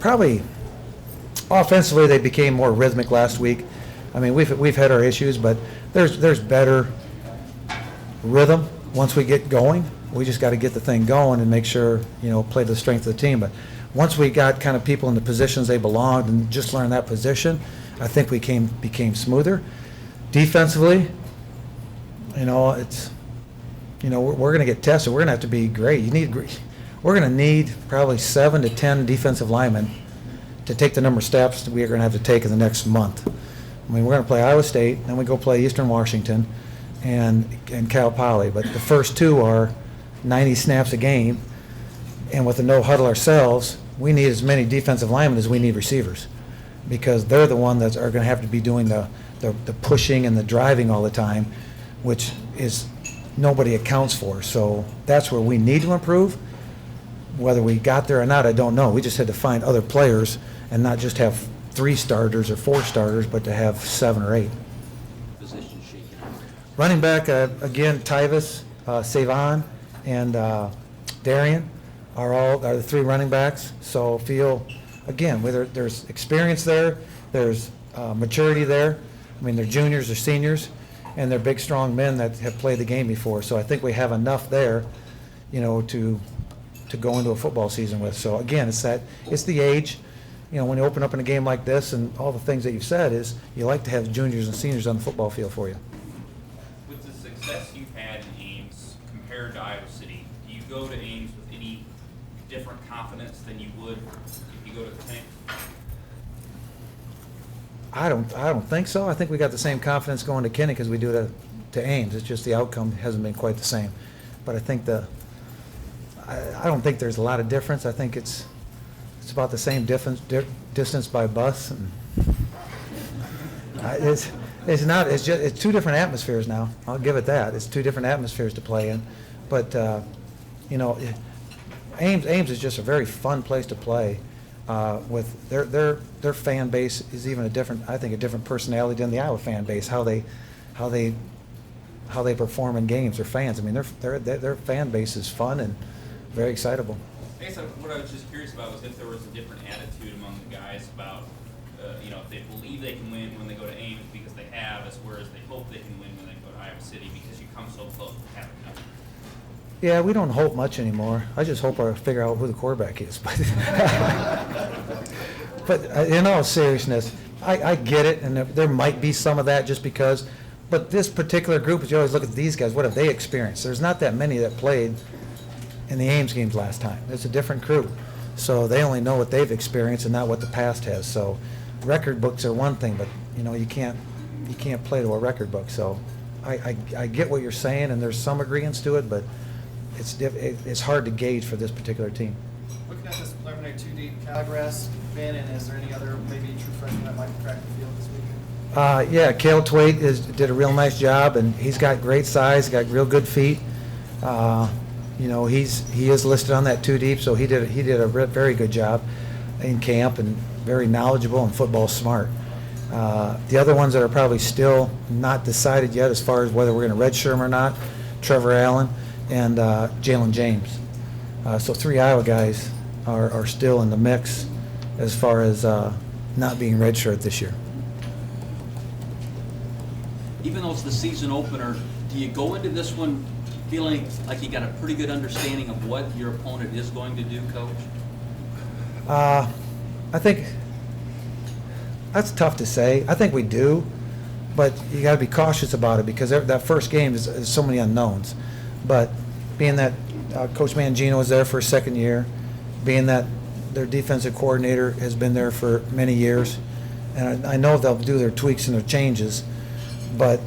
probably offensively they became more rhythmic last week. I mean, we've had our issues, but there's better rhythm once we get going. We just got to get the thing going and make sure, play to the strength of the team. But once we got kind of people in the positions they belonged and just learned that position, I think we became smoother. Defensively, it's, we're going to get tested. We're going to have to be great. We're going to need probably 7 to 10 defensive linemen to take the number of steps that we are going to have to take in the next month. I mean, we're going to play Iowa State, then we go play Eastern Washington and Cal Poly. But the first two are 90 snaps a game, and with the no huddle ourselves, we need as many defensive linemen as we need receivers, because they're the ones that are going to have to be doing the pushing and the driving all the time, which is nobody accounts for. So that's where we need to improve. Whether we got there or not, I don't know. We just had to find other players and not just have 3 starters or 4 starters, but to have 7 or 8. Position shaking. Running back, again, Tyvis, Savon, and Darian are the 3 running backs. So feel, again, whether there's experience there, there's maturity there. I mean, they're juniors or seniors, and they're big, strong men that have played the game before. So I think we have enough there, to go into a football season with. So again, it's the age. When you open up in a game like this, and all the things that you've said, is you like to have juniors and seniors on the football field for you. With the success you've had in Ames compared to Iowa City, do you go to Ames with any different confidence than you would if you go to the tank? I don't think so. I think we got the same confidence going to Kinney because we do to Ames. It's just the outcome hasn't been quite the same. But I think I don't think there's a lot of difference. I think it's about the same distance by bus. And it's not. It's 2 different atmospheres now. I'll give it that. It's 2 different atmospheres to play in. But Ames is just a very fun place to play. With their fan base is even a different personality than the Iowa fan base. How they perform in games. Their fans. I mean, their fan base is fun and very excitable. I guess what I was just curious about was if there was a different attitude among the guys about, if they believe they can win when they go to Ames because they have, whereas they hope they can win when they go to Iowa City because you come so close to having them. Yeah, we don't hope much anymore. I just hope I figure out who the quarterback is. But in all seriousness, I get it, and there might be some of that just because. But this particular group, as you always look at these guys, what have they experienced? There's not that many that played in the Ames games last time. It's a different crew. So they only know what they've experienced and not what the past has. So record books are one thing, but you can't play to a record book. So I get what you're saying, and there's some agreements to it, but it's hard to gauge for this particular team. Looking at this preliminary 2 deep, Calagrass, Ben, and is there any other maybe true freshmen that might crack the field this week? Yeah, Cale Twait did a real nice job, and he's got great size, got real good feet. He is listed on that 2 deep, so he did a very good job in camp and very knowledgeable and football smart. The other ones that are probably still not decided yet as far as whether we're going to redshirt him or not, Trevor Allen and Jalen James. So 3 Iowa guys are still in the mix as far as not being redshirt this year. Even though it's the season opener, do you go into this one feeling like you got a pretty good understanding of what your opponent is going to do, Coach? I think that's tough to say. I think we do, but you got to be cautious about it because that first game is so many unknowns. But being that Coach Mangino is there for a second year, being that their defensive coordinator has been there for many years, and I know they'll do their tweaks and their changes, but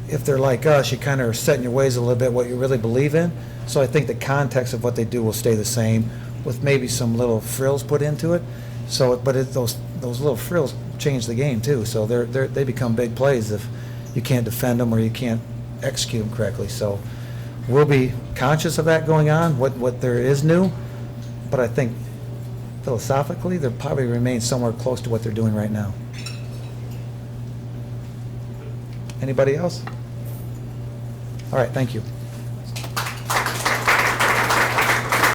if they're like us, you kind of are setting your ways a little bit what you really believe in. So I think the context of what they do will stay the same, with maybe some little frills put into it. So, but those little frills change the game too. So they become big plays if you can't defend them or you can't execute them correctly. So we'll be conscious of that going on. What there is new, but I think philosophically they'll probably remain somewhere close to what they're doing right now. Anybody else? All right, thank you.